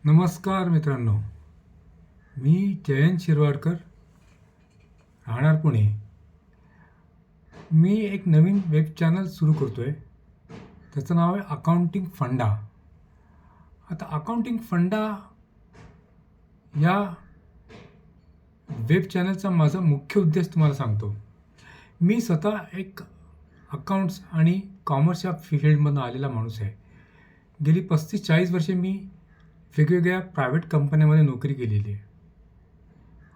नमस्कार मित्रांनो, मी जयंत शिरवाडकर, राहणार पुणे. मी एक नवीन वेब चॅनल सुरू करतो आहे. त्याचं नाव आहे अकाउंटिंग फंडा. आता अकाउंटिंग फंडा या वेब चॅनलचा माझा मुख्य उद्देश तुम्हाला सांगतो. मी स्वतः एक अकाउंट्स आणि कॉमर्स या फील्डमधून आलेला माणूस आहे. गेली 35-40 वर्षे मी वेगवेगळ्या प्रायव्हेट कंपन्यामध्ये नोकरी केलेली आहे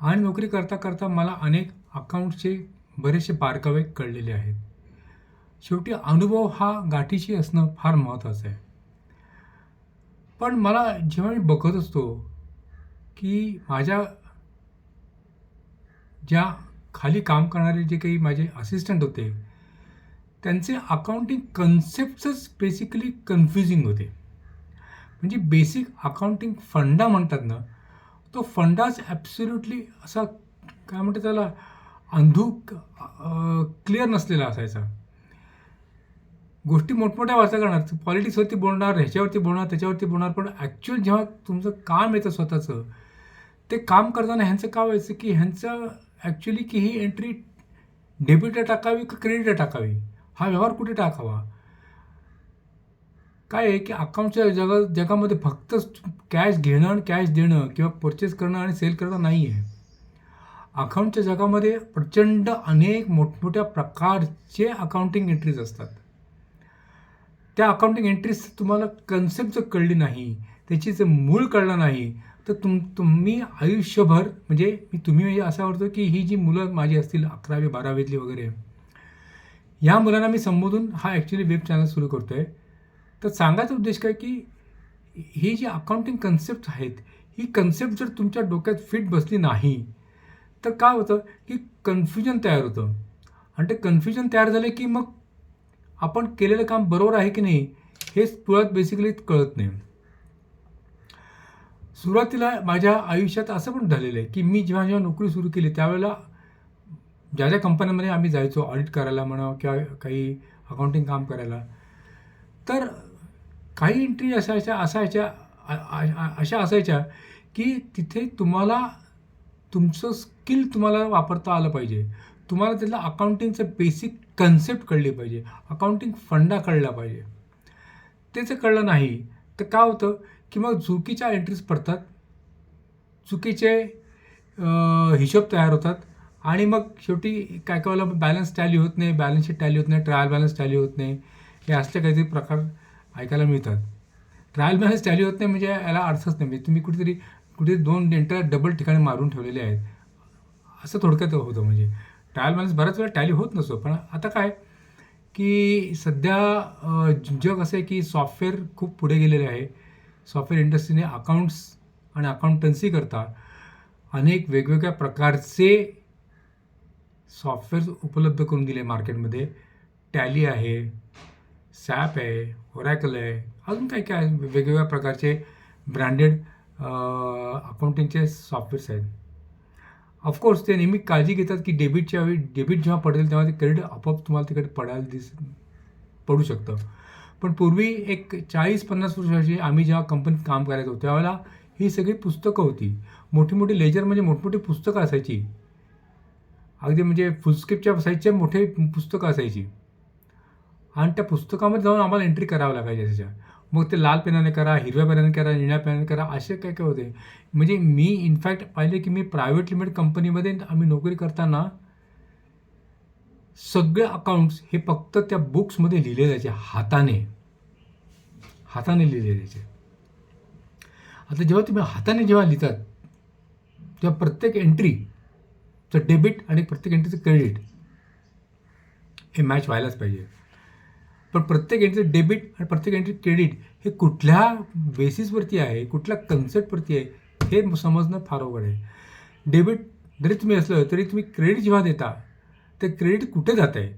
आणि नोकरी करता करता मला अनेक अकाउंटचे बरेचसे बारकावे कळलेले आहेत. शेवटी अनुभव हा गाठीशी असणं फार महत्त्वाचं आहे. पण मला जेव्हा मी बघत असतो की माझ्या ज्या खाली काम करणारे जे काही माझे असिस्टंट होते, त्यांचे अकाउंटिंग कन्सेप्टच बेसिकली कन्फ्युजिंग होते. म्हणजे बेसिक अकाउंटिंग फंडा म्हणतात ना, तो फंडाच ॲब्सोल्युटली असा काय म्हणतात त्याला अंधूक क्लिअर नसलेला असायचा. गोष्टी मोठमोठ्या वाचा करणार, पॉलिटिक्सवरती बोलणार, ह्याच्यावरती बोलणार, त्याच्यावरती बोलणार, पण ॲक्च्युअल जेव्हा तुमचं काम येतं स्वतःचं, ते काम करताना ह्यांचं काय व्हायचं की ह्यांचं ॲक्च्युली की ही एंट्री डेबिटला टाकावी का क्रेडिटला टाकावी, हा व्यवहार कुठे टाकावा. काय आहे की अकाउंटच्या जगामध्ये फक्त कॅश घेणं आणि कॅश देणं किंवा परचेस करणं आणि सेल करणं नाही आहे. अकाउंटच्या जगामध्ये प्रचंड अनेक मोठमोठ्या प्रकारचे अकाउंटिंग एंट्रीज असतात. त्या अकाउंटिंग एंट्रीज तुम्हाला कन्सेप्ट जर कळली नाही, त्याची जर मूळ कळलं नाही, तर तुम्ही आयुष्यभर तुम्ही असं वाटतं की ही जी मुलं माझी असतील 11वी 12वीतली वगैरे, या मुलांना मी संबोधून हा ॲक्च्युली वेब चॅनल सुरू करतो आहे. तर सांगायचा उद्देश काय की ही जी अकाउंटिंग कन्सेप्ट आहेत, ही कन्सेप्ट जर तुमच्या डोक्यात फिट बसली नाही, तर काय होतं की कन्फ्युजन तयार होतं आणि ते कन्फ्युजन तयार झालं की मग आपण केलेलं काम बरोबर आहे की नाही हे मुळात बेसिकली कळत नाही. सुरुवातीला माझ्या आयुष्यात असं पण झालेलं आहे की मी जेव्हा नोकरी सुरू केली त्यावेळेला ज्या ज्या कंपन्यांमध्ये आम्ही जायचो ऑडिट करायला म्हणा किंवा काही अकाउंटिंग काम करायला, तर काही एंट्री अशा असायच्या की तिथे तुम्हाला तुमचं स्किल तुम्हाला वापरता आलं पाहिजे. तुम्हाला त्यातलं अकाउंटिंगचं बेसिक कन्सेप्ट कळली पाहिजे, अकाउंटिंग फंडा कळला पाहिजे. ते जर कळलं नाही तर काय होतं की मग चुकीच्या एंट्रीज पडतात, चुकीचे हिशोब तयार होतात आणि मग शेवटी काय काय वेळेला बॅलन्स टॅली होत नाही, बॅलन्स शीट टॅली होत नाही, ट्रायल बॅलन्स टॅली होत नाही, हे असले काहीतरी प्रकार ऐकायला मिळतात. ट्रायल बॅलन्स टॅली होत नाही म्हणजे याला अर्थच नाही. म्हणजे तुम्ही कुठेतरी 2 एंटर डबल ठिकाणी मारून ठेवलेले आहेत, असं थोडक्यात होतं. म्हणजे ट्रायल बॅलन्स बऱ्याच वेळा टॅली होत नसतो. पण आता काय की सध्या जग असं आहे की सॉफ्टवेअर खूप पुढे गेलेले आहे. सॉफ्टवेअर इंडस्ट्रीने अकाउंट्स आणि अकाउंटन्सी करता अनेक वेगवेगळ्या प्रकारचे सॉफ्टवेअर्स उपलब्ध करून दिले मार्केटमध्ये. टॅली आहे, सॅप आहे, ओरॅकल आहे, अजून काय काय वेगवेगळ्या प्रकारचे ब्रँडेड अकाउंटिंगचे सॉफ्टवेअर्स आहेत. ऑफकोर्स ते नेहमी काळजी घेतात की डेबिटच्या वेळी डेबिट जेव्हा पडेल तेव्हा ते क्रेडिट आपोआप तुम्हाला तिकडे पडू शकतं. पण पूर्वी एक 40-50 वर्षाची आम्ही जेव्हा कंपनीत काम करायचो त्यावेळेला ही सगळी पुस्तकं होती. मोठी मोठी लेजर म्हणजे मोठमोठी पुस्तकं असायची, अगदी म्हणजे फुलस्केपच्या साईजचे मोठे पुस्तकं असायची आणि त्या पुस्तकामध्ये जाऊन आम्हाला एंट्री करावं लागायची त्याच्या. मग ते लाल पेनाने करा, हिरव्या पेनाने करा, निळ्या पेनाने करा, असे काय काय होते. म्हणजे मी इनफॅक्ट पाहिले की मी प्रायव्हेट लिमिटेड कंपनीमध्ये आम्ही नोकरी करताना सगळे अकाउंट्स हे फक्त त्या बुक्समध्ये लिहिले जायचे, हाताने लिहिले जायचे. आता जेव्हा तुम्ही हाताने जेव्हा लिहितात तेव्हा प्रत्येक एंट्रीचं डेबिट आणि प्रत्येक एंट्रीचं क्रेडिट हे मॅच व्हायलाच पाहिजे. पण प्रत्येक एंट्री डेबिट आणि प्रत्येक एंट्री क्रेडिट हे कुठल्या बेसिसवरती आहे, कुठल्या कन्सेप्टवरती आहे, हे समजणं फार अवघड आहे. डेबिट जरी तुम्ही असलं तरी तुम्ही क्रेडिट जेव्हा देता ते क्रेडिट कुठे जात आहे,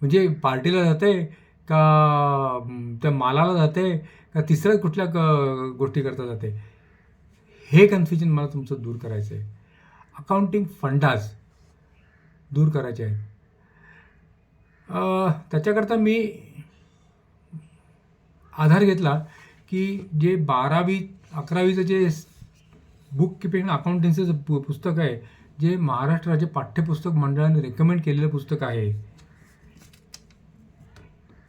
म्हणजे पार्टीला जात आहे का त्या मालाला जाते का तिसऱ्या कुठल्या गोष्टी करता जाते, हे कन्फ्युजन मला तुमचं दूर करायचं आहे. अकाउंटिंग फंडाज दूर करायचे आहेत. त्याच्याकरता मी आधार घेतला की जे 11वीचं जे बुक किपिंग अकाउंटन्सीचं पुस्तक आहे, जे महाराष्ट्र राज्य पाठ्यपुस्तक मंडळाने रेकमेंड केलेलं पुस्तक आहे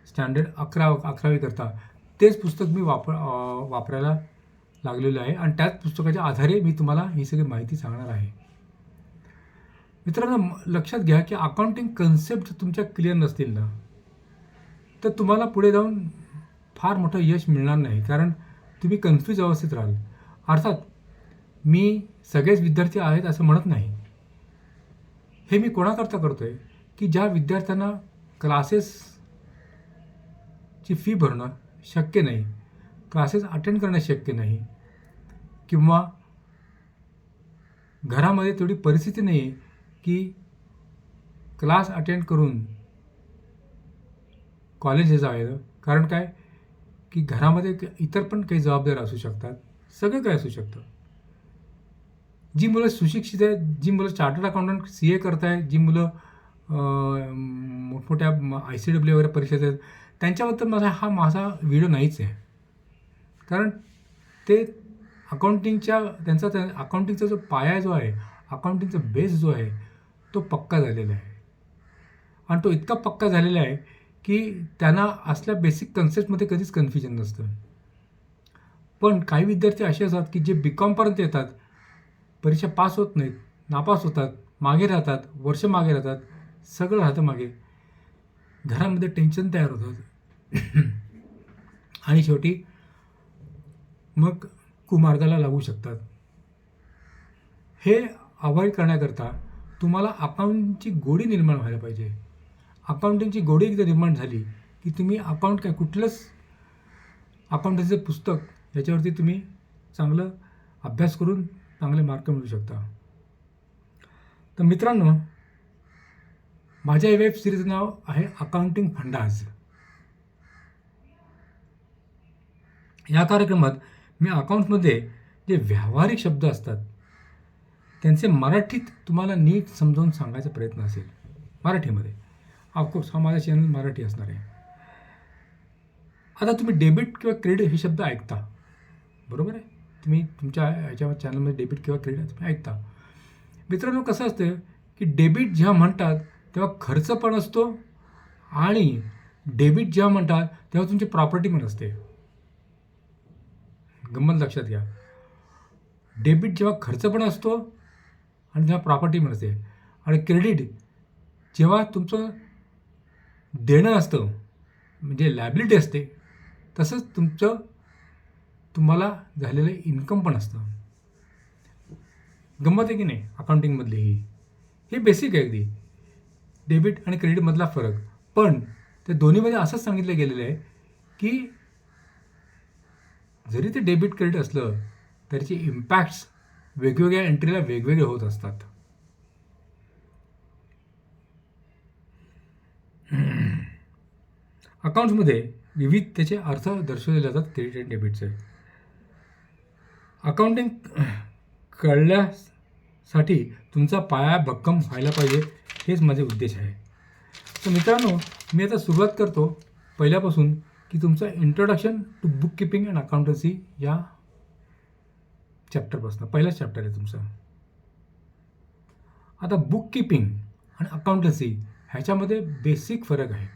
स्टँडर्ड 11वी करता, तेच पुस्तक मी वापरायला लागलेलं आहे आणि त्याच पुस्तकाच्या आधारे मी तुम्हाला ही सगळी माहिती सांगणार आहे. मित्रांनो, लक्षात घ्या की अकाउंटिंग कन्सेप्ट तुमच्या क्लिअर नसतील ना, तर तुम्हाला पुढे जाऊन फार मोठं यश मिळणार नाही, कारण तुम्ही कन्फ्यूज अवस्थेत राहाल. अर्थात मी सगळेच विद्यार्थी आहेत असं म्हणत नाही. हे मी कोणाकरता करतो आहे की ज्या विद्यार्थ्यांना क्लासेसची फी भरणं शक्य नाही, क्लासेस अटेंड करणं शक्य नाही, किंवा घरामध्ये तेवढी परिस्थिती नाही आहे की क्लास अटेंड करून कॉलेज जायचं. कारण काय की घरामध्ये इतर पण काही जबाबदाऱ्या असू शकतात, सगळं काही असू शकतं. जी मुलं सुशिक्षित आहेत, जी मुलं चार्टर्ड अकाउंटंट CA करत आहेत, जी मुलं मोठमोठ्या ICW वगैरे परीक्षेत आहेत, त्यांच्याबद्दल माझा व्हिडिओ नाहीच आहे. कारण ते त्यांचा अकाउंटिंगचा जो पाया जो आहे, अकाउंटिंगचा बेस जो आहे, तो पक्का झालेला आहे. आणि तो इतका पक्का झालेला आहे की त्यांना असल्या बेसिक कन्सेप्टमध्ये कधीच कन्फ्युजन नसतं. पण काही विद्यार्थी असे असतात की जे BCOMपर्यंत येतात, परीक्षा पास होत नाहीत, नापास होतात, मागे राहतात, वर्ष मागे राहतात, सगळं राहतं मागे. घरामध्ये टेन्शन तयार होतात आणि शेवटी मग कुमार्गाला लागू शकतात. हे अवॉइड करण्याकरता तुम्हाला अकाउंटिंगची गोडी निर्माण व्हायला पाहिजे. अकाउंटिंगची गोडी एकदा निर्माण झाली की तुम्ही कुठलंच अकाउंटन्सीचं पुस्तक याच्यावरती तुम्ही चांगलं अभ्यास करून चांगले मार्क मिळवू शकता. तर मित्रांनो, माझ्या वेब सिरीजचं नाव आहे अकाउंटिंग फंडाज. या कार्यक्रमात मी अकाउंट्समध्ये जे व्यावहारिक शब्द असतात त्यांचे मराठीत तुम्हाला नीट समजावून सांगायचा प्रयत्न असेल, मराठीमध्ये. ऑफकोर्स हा माझा चॅनल मराठी असणार आहे. आता तुम्ही डेबिट किंवा क्रेडिट हे शब्द ऐकता, बरोबर आहे? तुम्ही तुमच्या ह्याच्या चॅनलमध्ये डेबिट किंवा क्रेडिट तुम्ही ऐकता. मित्रांनो, कसं असतं की डेबिट जेव्हा म्हणतात तेव्हा खर्च पण असतो, आणि डेबिट जेव्हा म्हणतात तेव्हा तुमची प्रॉपर्टी पण असते. गंमत लक्षात घ्या. डेबिट जेव्हा खर्च पण असतो आणि जेव्हा प्रॉपर्टी पण असते, आणि क्रेडिट जेव्हा तुमचं देणं असतं म्हणजे लायबिलिटी असते, तसंच तुम्हाला झालेलं इन्कम पण असतं. गंमत आहे की नाही अकाउंटिंगमधली? हे बेसिक आहे अगदी, डेबिट आणि क्रेडिटमधला फरक. पण ते दोन्हीमध्ये असंच सांगितलं गेलेलं आहे की जरी ते डेबिट क्रेडिट असलं त्याचे इम्पॅक्ट्स वेगवेगळ्या एंट्रीला वेगवेगळे होत असतात. अकाउंट्समध्ये विविध त्याचे अर्थ दर्शवले जातात क्रेडिट आणि डेबिटचे. अकाउंटिंग कळण्यासाठी तुमचा पाया भक्कम व्हायला पाहिजे, हेच माझे उद्देश आहे. तर मित्रांनो, मी आता सुरुवात करतो पहिल्यापासून की तुमचं introduction to book keeping and accountancy या चॅप्टरपासून. पहिलाच चॅप्टर आहे तुमचं. आता बुक किपिंग आणि अकाउंटन्सी ह्याच्यामध्ये बेसिक फरक आहे.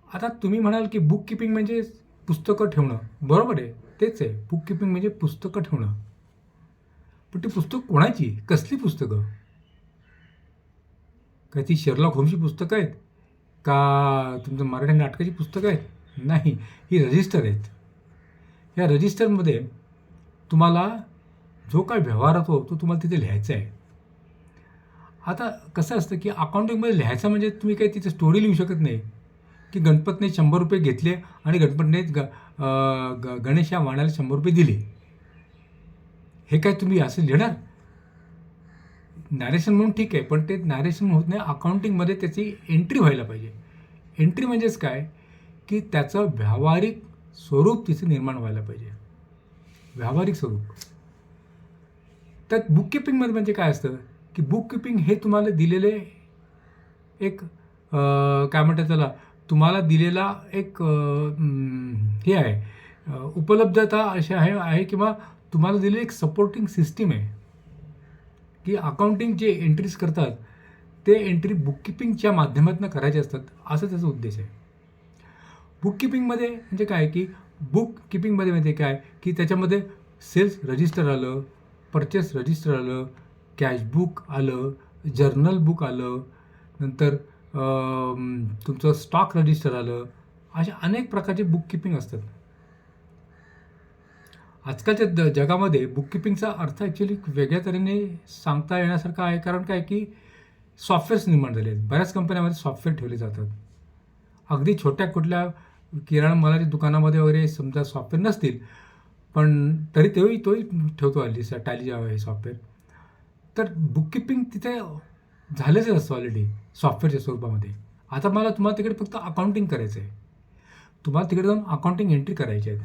आता तुम्ही म्हणाल की बुक किपिंग म्हणजे पुस्तकं ठेवणं, बरोबर आहे, तेच आहे. बुक किपिंग म्हणजे पुस्तकं ठेवणं. पण ती पुस्तक कोणाची, कसली पुस्तकं? काय ती शेरलॉक होमची पुस्तकं आहेत का तुमचं मराठी नाटकाची पुस्तकं आहेत? नाही, ही रजिस्टर आहेत. या रजिस्टरमध्ये तुम्हाला जो काय व्यवहार होतो तो तुम्हाला तिथे लिहायचा आहे. आता कसं असतं की अकाउंटिंगमध्ये लिहायचं म्हणजे तुम्ही काही तिथे स्टोरी लिहू शकत नाही की गणपतने 100 रुपये घेतले आणि गणपतने गणेश या वाण्याला 100 रुपये दिले. हे काय तुम्ही असं लिहिणार? नॅरेशन म्हणून ठीक आहे, पण ते नॅरेशन होत नाही. अकाउंटिंगमध्ये त्याची एंट्री व्हायला पाहिजे. एंट्री म्हणजेच काय की त्याचं व्यावहारिक स्वरूप तिथे निर्माण व्हायला पाहिजे, व्यावहारिक स्वरूप. त्यात बुक किपिंगमध्ये म्हणजे काय असतं की बुक किपिंग हे तुम्हाला दिलेले एक काय म्हणतात त्याला, तुम्हाला दिलेला एक हे आहे उपलब्धता अशी आहे किंवा तुम्हाला दिलेली एक सपोर्टिंग सिस्टीम आहे की अकाउंटिंग जे एंट्रीज करतात ते एंट्री बुककीपिंगच्या माध्यमातून करायचे असतात, असं त्याचा उद्देश आहे. बुककीपिंगमध्ये म्हणजे काय की बुककीपिंगमध्ये म्हणजे काय की त्याच्यामध्ये सेल्स रजिस्टर आलं, परचेस रजिस्टर आलं, कॅशबुक आलं, जर्नल बुक आलं, नंतर तुमचं स्टॉक रजिस्टर आलं, अशा अनेक प्रकारचे बुककीपिंग असतात. आजकालच्या जगामध्ये बुककीपिंगचा अर्थ ॲक्च्युली वेगळ्या तऱ्हेने सांगता येण्यासारखा आहे. कारण काय की सॉफ्टवेअर्स निर्माण झाले आहेत. बऱ्याच कंपन्यामध्ये सॉफ्टवेअर ठेवले जातात. अगदी छोट्या कुठल्या किराणा मालाच्या दुकानामध्ये वगैरे समजा सॉफ्टवेअर नसतील, पण तरी तोही ठेवतो हल्ली टॅली हे सॉफ्टवेअर. तर बुककीपिंग तिथे झालेच असतं ऑलरेडी सॉफ्टवेअरच्या स्वरूपामध्ये. आता तुम्हाला तिकडे फक्त अकाउंटिंग करायचं आहे. तुम्हाला तिकडे जाऊन अकाउंटिंग एंट्री करायची आहेत.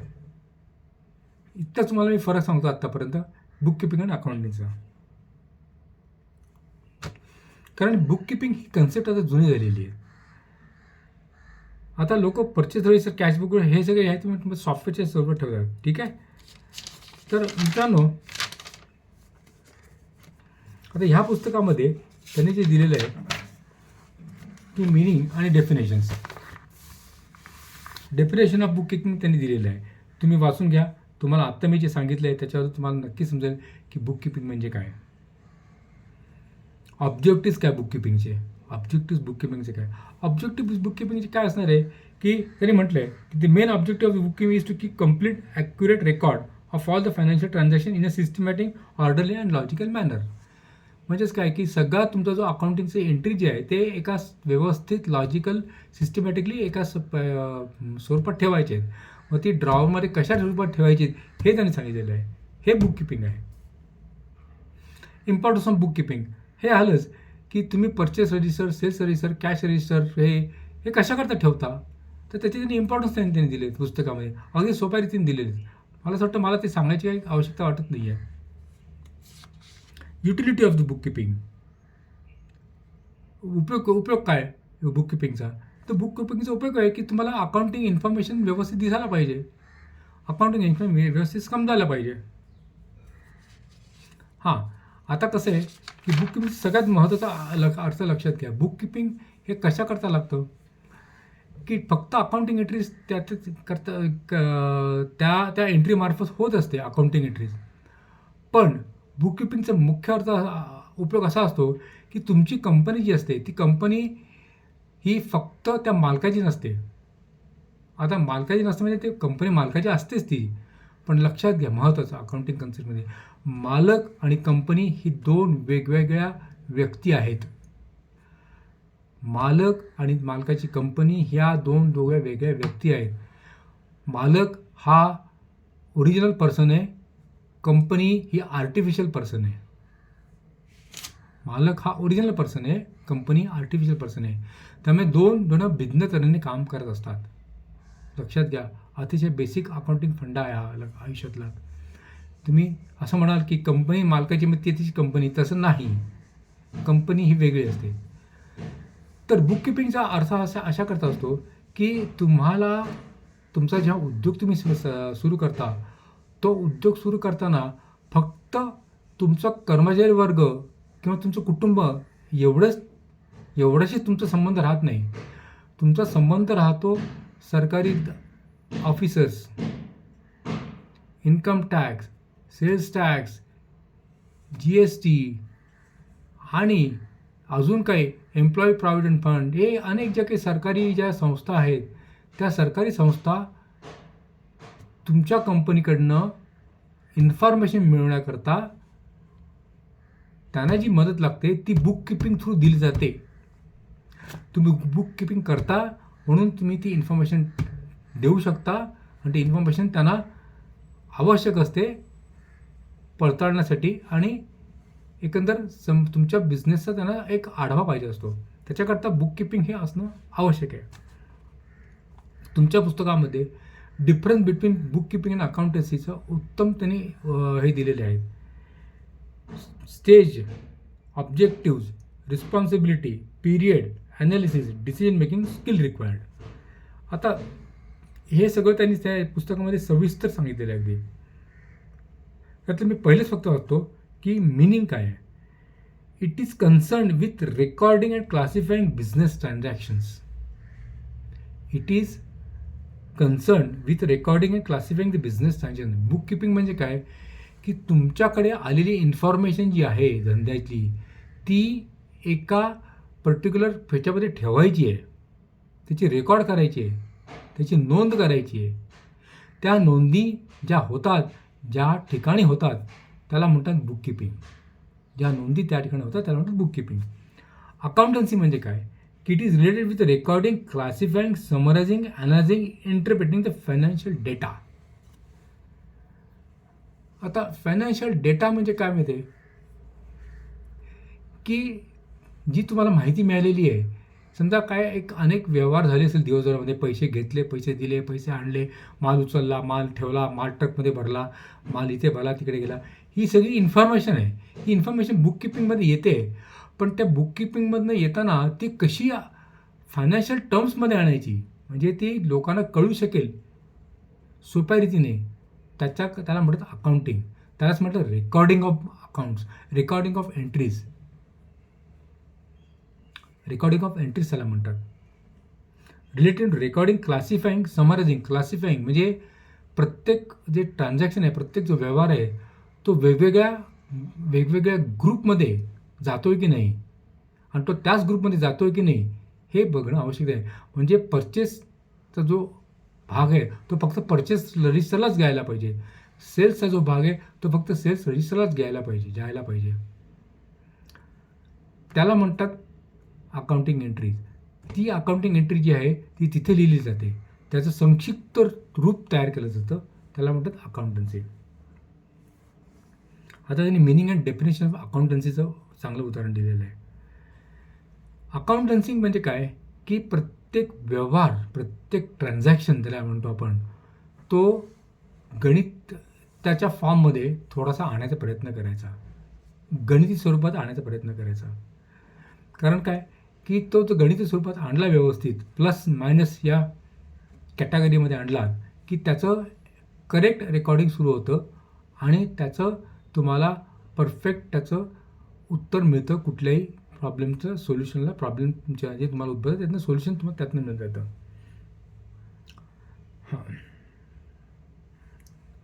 इतकंच तुम्हाला मी फरक सांगतो आत्तापर्यंत बुककीपिंग आणि अकाउंटिंगचा. कारण बुककीपिंग ही कन्सेप्ट आता जुनी झालेली आहे. आता लोक परचेस रजिस्टर, कॅशबुक हे सगळे आहे तुम्ही सॉफ्टवेअरच्या स्वरूपात ठेवतात. ठीक आहे. तर मित्रांनो, आता ह्या पुस्तकामध्ये त्यांनी जे दिलेलं आहे की मिनिंग आणि डेफिनेशन ऑफ बुककीपिंग त्यांनी दिलेलं आहे. तुम्ही वाचून घ्या. तुम्हाला आत्ता मी जे सांगितलं आहे त्याच्यावर तुम्हाला नक्की समजेल की बुककीपिंग म्हणजे काय. ऑब्जेक्टिव्ह काय बुककीपिंगचे, बुककीपिंगचे काय. ऑब्जेक्टिव्ह बुककीपिंगचे काय असणार आहे की त्यांनी म्हटलं आहे की the main objective of bookkeeping is to keep complete accurate record of all the financial transaction in a systematic, orderly and logical manner. म्हणजेच काय की सगळा तुमचा जो अकाउंटिंगचे एंट्री जे आहे ते एका व्यवस्थित लॉजिकल सिस्टमॅटिकली एका स्वरूपात ठेवायचे आहेत. मग ती ड्रॉवरमध्ये कशा स्वरूपात ठेवायची हे त्यांनी सांगितलेलं आहे. हे बुककीपिंग आहे. इम्पॉर्टन्स ऑफ बुककीपिंग हे आलंच की तुम्ही purchase register, sales register, cash register हे कशाकरता ठेवता, तर त्याची त्यांनी इम्पॉर्टन्स त्यांनी दिले पुस्तकामध्ये. अगदी सोप्या रीतीने दिलेले. मला असं वाटतं मला ते सांगायची काही आवश्यकता वाटत नाही आहे. युटिलिटी ऑफ द बुककीपिंग, उपयोग काय बुककीपिंगचा. तर बुककीपिंगचा उपयोग आहे की तुम्हाला अकाउंटिंग इन्फॉर्मेशन व्यवस्थित दिसायला पाहिजे, अकाउंटिंग इन्फॉर्मेशन व्यवस्थित समजायला पाहिजे. हां, आता कसं आहे की बुककीपिंग सगळ्यात महत्त्वाचा अर्थ लक्षात घ्या. बुककीपिंग हे कशाकरता लागतं की फक्त अकाउंटिंग एंट्रीज त्या एंट्रीमार्फत होत असते अकाउंटिंग एंट्रीज. पण बुककीपिंगचा मुख्य उपयोग असा असतो की तुमची कंपनी जी असते ती कंपनी ही फक्त त्या मालकाची नसते. आता मालकाची नसते म्हणजे ते कंपनी मालकाची असतेच ती, पण लक्षात घ्या महत्त्वाचं अकाउंटिंग कन्सेप्टमध्ये मालक आणि कंपनी ही दोन वेगवेगळ्या व्यक्ती आहेत. मालक आणि मालकाची कंपनी ह्या दोन वेगळ्या व्यक्ती आहेत. मालक हा ओरिजिनल पर्सन आहे, कंपनी ही आर्टिफिशियल पर्सन आहे. मालक हा ओरिजिनल पर्सन आहे, कंपनी आर्टिफिशियल पर्सन आहे. त्यामुळे दोन भिन्न तऱ्हेने काम करत असतात. लक्षात घ्या. अतिशय बेसिक अकाउंटिंग फंडा आहे हा आयुष्यातला. तुम्ही असं म्हणाल की कंपनी मालकाची मग तिची कंपनी, तसं नाही. कंपनी ही वेगळी असते. तर बुककीपिंगचा अर्थ अशा करता असतो की तुम्हाला तुमचा जेव्हा उद्योग तुम्ही सुरू करता, तो उद्योग सुरू करताना फक्त तुमचा कर्मचारी वर्ग किंवा तुमचं कुटुंब एवढ्याशी तुमचा संबंध राहत नाही. तुमचा संबंध राहतो सरकारी officers, income tax, sales tax, GST आणि अजून काही एम्प्लॉई प्रॉव्हिडंट फंड, हे अनेक ज्या काही सरकारी ज्या संस्था आहेत त्या सरकारी संस्था तुमच्या कंपनीकडनं इन्फॉर्मेशन मिळवण्याकरता त्यांना जी मदत लागते ती बुककीपिंग थ्रू दिली जाते. तुम्ही बुककीपिंग करता म्हणून तुम्ही ती इन्फॉर्मेशन देऊ शकता आणि ती इन्फॉर्मेशन त्यांना आवश्यक असते पडताळण्यासाठी आणि एकंदर तुमच्या बिझनेसचा त्यांना एक आढावा पाहिजे असतो. त्याच्याकरता बुककीपिंग हे असणं आवश्यक आहे. तुमच्या पुस्तकामध्ये डिफरन्स बिटवीन बुककीपिंग अँड अकाउंटन्सीचं उत्तम त्यांनी हे दिलेले आहेत. Stage, objectives, responsibility, period, analysis, decision making, skill required. आता हे सगळं त्यांनी त्या पुस्तकामध्ये सविस्तर सांगितलेलं आहे अगदी. त्यातलं मी पहिलेच फक्त वाचतो की मिनिंग काय आहे. It is concern with recording and classifying business transactions. It is concern with recording and classifying the business transaction. Book keeping म्हणजे काय की तुमच्याकडे आलेली इन्फॉर्मेशन जी आहे धंद्यातली ती एका पर्टिक्युलर ह्याच्यामध्ये ठेवायची आहे, त्याची रेकॉर्ड करायची आहे, त्याची नोंद करायची आहे. त्या नोंदी ज्या होतात, ज्या ठिकाणी होतात त्याला म्हणतात बुक किपिंग. ज्या नोंदी त्या ठिकाणी होतात त्याला म्हणतात बुक किपिंग. अकाउंटन्सी म्हणजे काय की it is related with recording, classifying, summarizing, analyzing, interpreting the financial data. आता फायनान्शियल डेटा म्हणजे काय माहिती आहे की जी तुम्हाला माहिती मिळालेली आहे. समजा काय एक अनेक व्यवहार झाले असेल दिवसभरामध्ये, पैसे घेतले, पैसे दिले, पैसे आणले, माल उचलला, माल ठेवला, माल ट्रकमध्ये भरला, माल इथे भरला, तिकडे गेला, ही सगळी इन्फॉर्मेशन आहे. ही इन्फॉर्मेशन बुक किपिंगमध्ये येते. पण त्या बुक किपिंगमधनं येताना ती कशी फायनान्शियल टर्म्समध्ये आणायची म्हणजे ती लोकांना कळू शकेल सोप्या रीतीने, त्याला म्हणतात अकाउंटिंग. त्यालाच म्हटलं recording of accounts, recording of entries. Recording of entries त्याला म्हणतात. Related recording, classifying, summarizing. Classifying म्हणजे प्रत्येक जे ट्रान्झॅक्शन आहे, प्रत्येक जो व्यवहार आहे तो वेगवेगळ्या ग्रुपमध्ये जातोय की नाही आणि तो त्याच ग्रुपमध्ये जातोय की नाही हे बघणं आवश्यक आहे. म्हणजे परचेसचा जो भाग आहे तो फक्त परचेस रजिस्टरलाच घ्यायला पाहिजे. सेल्सचा जो भाग आहे तो फक्त सेल्स रजिस्टरलाच जायला पाहिजे. त्याला म्हणतात अकाउंटिंग एंट्री. ती अकाउंटिंग एंट्री जी आहे ती तिथे लिहिली जाते, त्याचं संक्षिप्त रूप तयार केलं जातं, त्याला म्हणतात अकाउंटन्सी. आता त्यांनी मिनिंग अँड डेफिनेशन ऑफ अकाउंटन्सीचं चांगलं उदाहरण दिलेलं आहे. अकाउंटन्सी म्हणजे काय की प्रत्येक व्यवहार, प्रत्येक ट्रान्झॅक्शन त्याला म्हणतो आपण, तो गणित त्याच्या फॉर्ममध्ये थोडासा आणायचा प्रयत्न करायचा, गणिती स्वरूपात आणायचा प्रयत्न करायचा. कारण काय की तो गणिती स्वरूपात आणला व्यवस्थित, प्लस मायनस या कॅटेगरीमध्ये आणला की त्याचं करेक्ट रेकॉर्डिंग सुरू होतं आणि त्याचं तुम्हाला परफेक्ट त्याचं उत्तर मिळतं. कुठल्याही प्रॉब्लेमचं सोल्युशनला, प्रॉब्लेम तुमच्या जे तुम्हाला उद्भवतं त्यातनं सोल्युशन तुम्हाला त्यातनं मिळून जातं. हां,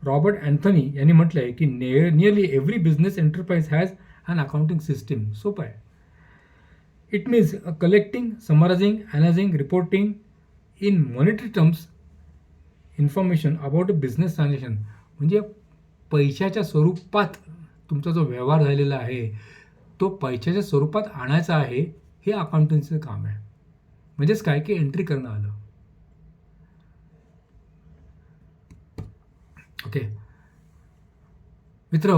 रॉबर्ट अँथनी यांनी म्हटलं आहे की nearly every business enterprise has an accounting system. सोपं आहे. It means collecting, summarizing, analyzing, reporting in monetary terms information about a business transaction. म्हणजे पैशाच्या स्वरूपात तुमचा जो व्यवहार झालेला आहे तो पैशाच्या स्वरूपात आणायचा आहे, हे अकाउंटन्सीचं काम आहे. म्हणजेच काय की एंट्री करणं आलं. ओके मित्र,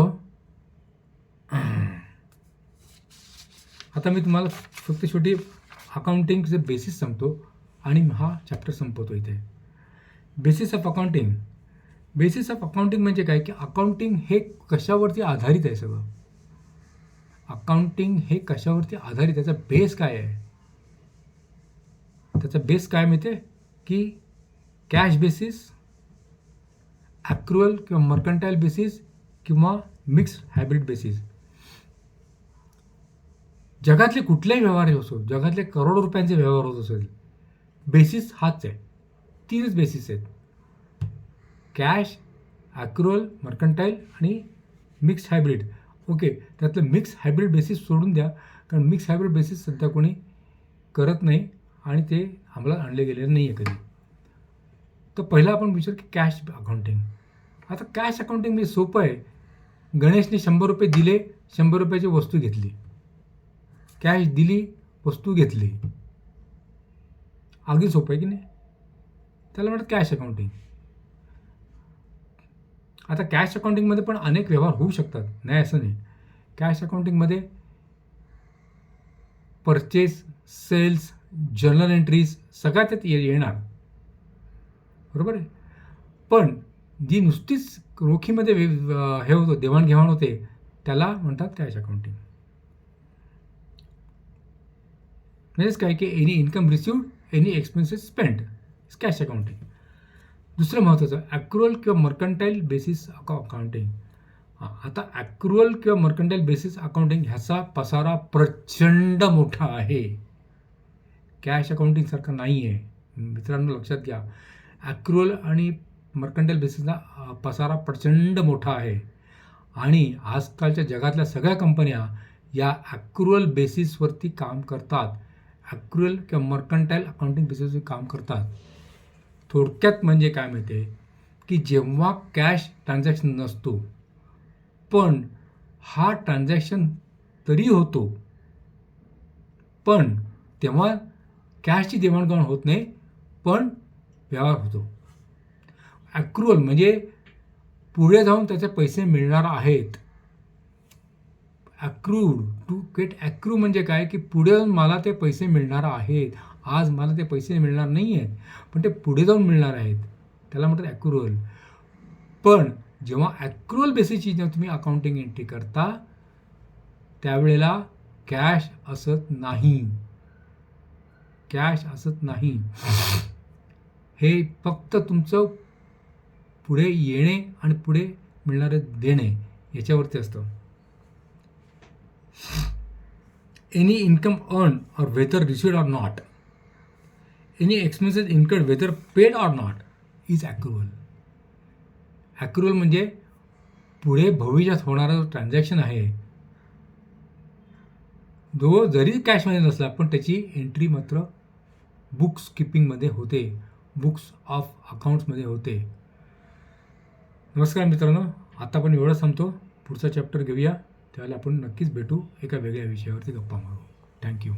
आता मी तुम्हाला फक्त शेवटी अकाउंटिंगचे बेसिस सांगतो आणि हा चॅप्टर संपवतो इथे. Basis of accounting. Basis of accounting म्हणजे काय की अकाउंटिंग हे कशावरती आधारित आहे सगळं. अकाउंटिंग हे कशावरती आधारित, त्याचा बेस काय आहे. त्याचा बेस काय माहिती आहे की कॅश बेसिस, ॲक्रुअल किंवा मर्कंटाईल बेसिस किंवा मिक्स्ड हायब्रिड बेसिस. जगातले कुठलेही व्यवहार असो, जगातले करोडो रुपयांचे व्यवहार होत असेल, बेसिस हाच आहे. तीनच बेसिस आहेत, कॅश, ॲक्रुअल, मर्कंटाईल आणि मिक्स हायब्रिड. ओके, त्यातलं मिक्स हायब्रिड बेसिस सोडून द्या, कारण मिक्स हायब्रिड बेसिस सध्या कोणी करत नाही आणि ते अंमलात आणले गेलेले नाही आहे कधी. तर पहिला आपण विचार की कॅश अकाउंटिंग. आता कॅश अकाउंटिंग म्हणजे सोपं आहे. गणेशने 100 रुपये दिले, 100 रुपयाची वस्तू घेतली, कॅश दिली, वस्तू घेतली, अगदी सोपं आहे की नाही. त्याला म्हणतात कॅश अकाउंटिंग. आता कॅश अकाउंटिंगमध्ये पण अनेक व्यवहार होऊ शकतात, नाही असं नाही. कॅश अकाउंटिंगमध्ये परचेस, सेल्स, जर्नल एंट्रीज सगळ्या त्यात येणार, बरोबर आहे. पण जी नुसतीच रोखीमध्ये हे होतं, देवाणघेवाण होते, त्याला म्हणतात कॅश अकाउंटिंग. म्हणजेच काय की any income received, any expenses spend, cash accounting. दुसरं महत्त्वाचं ॲक्रुअल किंवा मर्कंटाईल बेसिस अकाउंटिंग. आता ॲक्रुअल किंवा मर्कंटाईल बेसिस अकाउंटिंग ह्याचा पसारा प्रचंड मोठा आहे. कॅश अकाउंटिंगसारखं नाही आहे. मित्रांनो लक्षात घ्या, ॲक्रुअल आणि मर्कंटाईल बेसिसचा पसारा प्रचंड मोठा आहे आणि आजकालच्या जगातल्या सगळ्या कंपन्या या ॲक्रुअल बेसिसवरती काम करतात. ॲक्रुअल किंवा मर्कंटाईल अकाउंटिंग बेसिसवर काम करतात. थोडक्यात म्हणजे काय माहिती आहे की जेव्हा कॅश ट्रान्झॅक्शन नसतो, पण हा ट्रान्झॅक्शन तरी होतो, पण तेव्हा कॅशची देवाणघेवाण होत नाही, पण व्यवहार होतो. ॲक्रुअल म्हणजे पुढे जाऊन त्याचे पैसे मिळणार आहेत. ॲक्रूड टू गेट ॲक्रू म्हणजे काय की पुढे जाऊन मला ते पैसे मिळणार आहेत. आज मला ते पैसे मिळणार नाही आहेत, पण ते पुढे जाऊन मिळणार आहेत. त्याला म्हणतात ॲक्रुअल. पण जेव्हा ॲक्रुअल बेसिसची जेव्हा तुम्ही अकाउंटिंग एंट्री करता, त्यावेळेला कॅश असत नाही. कॅश असत नाही. हे फक्त तुमचं पुढे येणे आणि पुढे मिळणारे देणे याच्यावरती असतं. Any income earn or whether received or not, any expenses incurred whether paid or not is accrual. Accrual म्हणजे पुढे भविष्यात होणारा जो ट्रान्झॅक्शन आहे, जो जरी कॅशमध्ये नसला पण त्याची एंट्री मात्र बुक्स कीपिंगमध्ये होते, बुक्स ऑफ अकाउंट्समध्ये होते. नमस्कार मित्रांनो, आता आपण एवढंच थांबतो. पुढचा चॅप्टर घेऊया, त्यावेळेला आपण नक्कीच भेटू, एका वेगळ्या विषयावरती गप्पा मारू. थँक्यू.